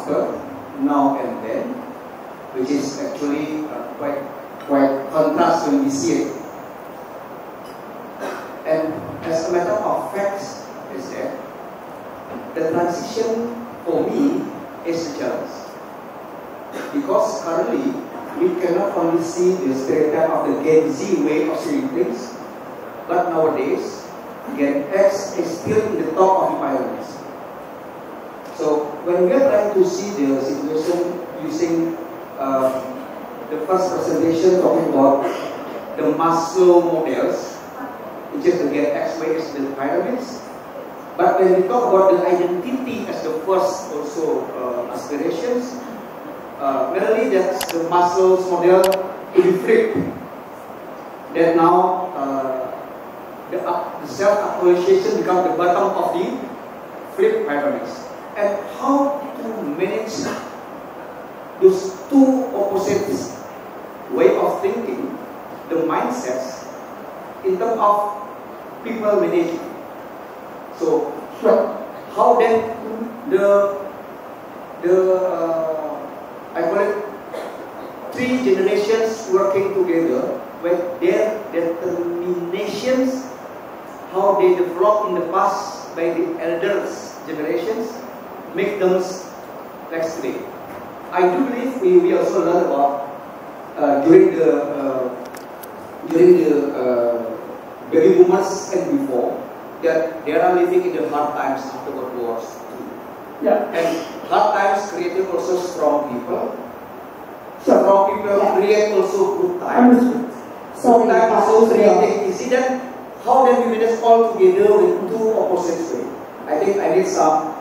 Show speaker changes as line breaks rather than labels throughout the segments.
occur now and then, which is actually quite contrast when we see it. And as a matter of fact, is that the transition for me is a challenge, because currently we cannot only see the stereotype of the Gen Z way of seeing things, but nowadays Gen X is still in the top of the pyramids. So when we are trying to see the situation using the first presentation talking about the Maslow models, which is the Gen X way is the pyramids. But when we talk about the identity as the first also aspirations, merely that's the Maslow's model to be flipped. That now the self-actualization becomes the bottom of the flipped pyramids. And how to manage those two opposite way of thinking, the mindsets, in terms of people managing. So how then I call it three generations working together with their determinations, how they developed in the past by the elders generations, make them like today. I do believe we also learn about during the baby boomers and before, that they are living in the hard times after World War II.
Yeah.
And hard times created also strong people. Strong people create also good times. Good times also creating incident. How then we manage all together with two opposite ways? I think I need some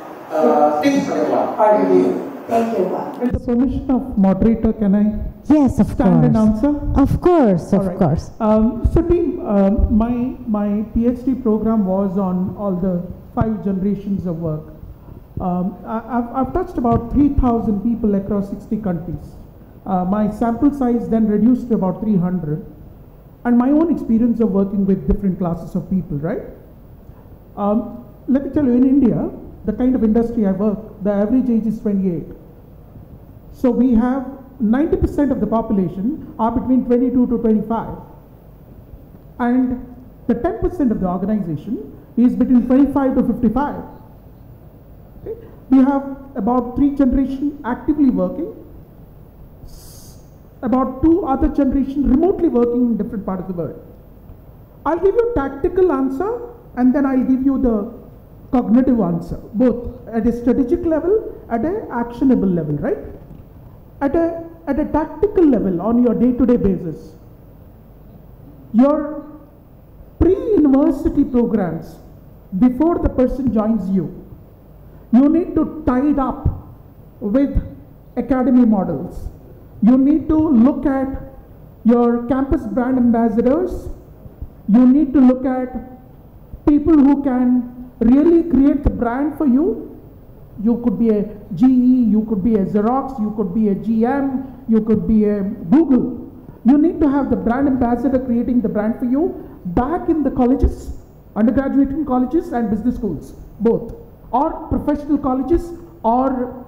tips for that one.
Thank you.
Thank you.
With the permission of moderator, can I
Yes, of
stand and answer?
Of course, of
right.
course.
So team, my PhD program was on all the 5 generations of work. I've touched about 3,000 people across 60 countries. My sample size then reduced to about 300. And my own experience of working with different classes of people, right? Let me tell you, in India, the kind of industry I work, the average age is 28. So we have 90% of the population are between 22 to 25. And the 10% of the organization is between 25 to 55. Okay? We have about 3 generations actively working, about 2 other generations remotely working in different parts of the world. I'll give you a tactical answer and then I'll give you the cognitive answer, both at a strategic level, at an actionable level, right? At a tactical level, on your day-to-day basis, your pre-university programs, before the person joins you, you need to tie it up with academy models. You need to look at your campus brand ambassadors. You need to look at people who can really create the brand for you. You could be a GE, you could be a Xerox, you could be a GM, you could be a Google. You need to have the brand ambassador creating the brand for you back in the colleges, undergraduate colleges and business schools, both, or professional colleges, or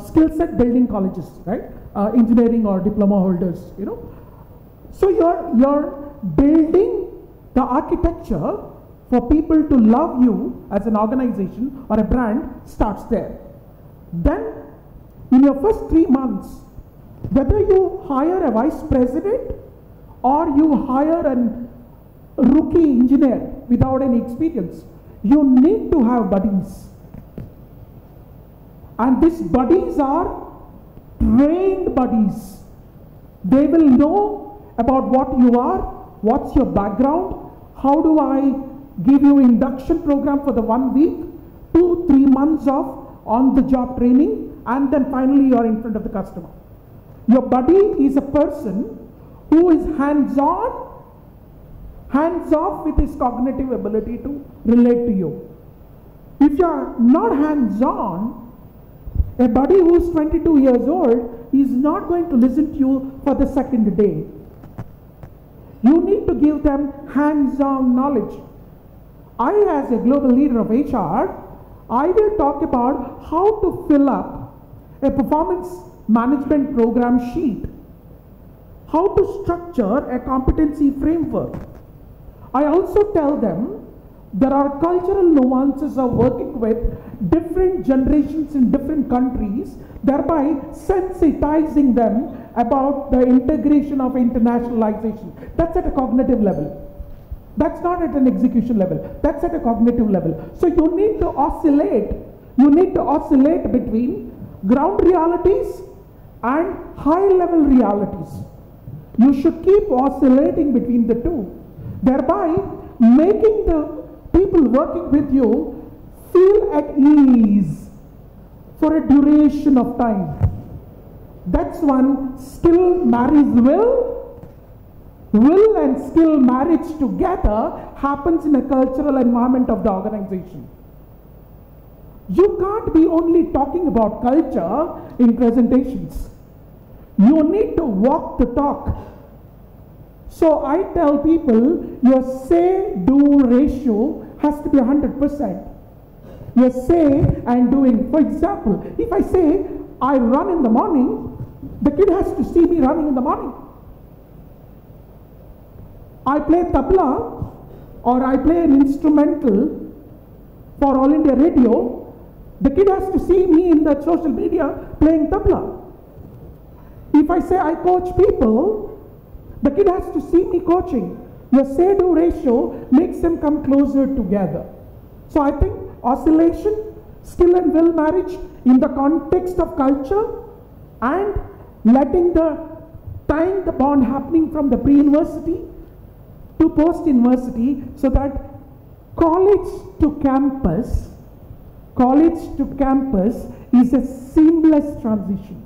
skill set building colleges, right? Engineering or diploma holders, you know. So you're building the architecture for people to love you as an organization or a brand starts there. Then, in your first 3 months, whether you hire a vice president or you hire a rookie engineer without any experience, you need to have buddies. And these buddies are trained buddies. They will know about what you are, what's your background, how do I give you induction program for the 1 week, 2-3 months of on-the-job training, and then finally you are in front of the customer. Your buddy is a person who is hands-on, hands-off with his cognitive ability to relate to you. If you are not hands-on, a buddy who is 22 years old is not going to listen to you for the second day. You need to give them hands-on knowledge. I, as a global leader of HR, I will talk about how to fill up a performance management program sheet, how to structure a competency framework. I also tell them there are cultural nuances of working with different generations in different countries, thereby sensitizing them about the integration of internationalization. That's at a cognitive level. That's not at an execution level. That's at a cognitive level. So you need to oscillate. You need to oscillate between ground realities and high-level realities. You should keep oscillating between the two, thereby making the people working with you feel at ease for a duration of time. That's one skill marries will. Will and skill marriage together happens in a cultural environment of the organization. You can't be only talking about culture in presentations. You need to walk the talk. So I tell people your say-do ratio has to be 100%. Your say and doing. For example, if I say I run in the morning, the kid has to see me running in the morning. I play tabla or I play an instrumental for All India Radio, the kid has to see me in the social media playing tabla. If I say I coach people, the kid has to see me coaching. Your say-do ratio makes them come closer together. So I think oscillation, skill and will marriage in the context of culture and letting tying the bond happening from the pre-university to post-university, so that college to campus is a seamless transition.